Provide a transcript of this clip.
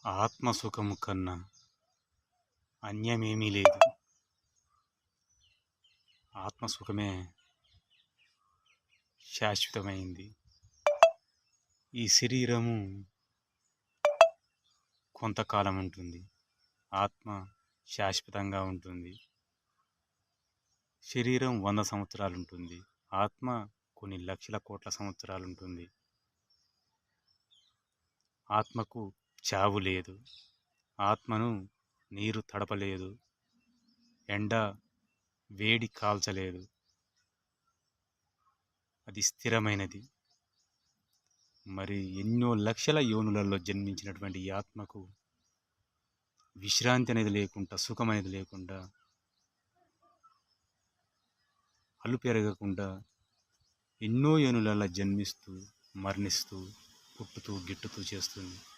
ఆత్మసుఖము కన్నా అన్యమేమీ లేదు. ఆత్మసుఖమే శాశ్వతమైంది. ఈ శరీరము కొంతకాలం ఉంటుంది. ఆత్మ శాశ్వతంగా ఉంటుంది. శరీరం 100 సంవత్సరాలు ఉంటుంది. ఆత్మ కొన్ని లక్షల కోట్ల సంవత్సరాలు ఉంటుంది. ఆత్మకు చావు లేదు. ఆత్మను నీరు తడపలేదు. ఎండ వేడి కాల్చలేదు. అది స్థిరమైనది. మరి ఎన్నో లక్షల యోనులలో జన్మించినటువంటి ఈ ఆత్మకు విశ్రాంతి అనేది లేకుండా, సుఖం అనేది లేకుండా, అలుపెరగకుండా ఎన్నో యోనులలో జన్మిస్తూ, మరణిస్తూ, పుట్టుతూ, గిట్టుతూ చేస్తుంది.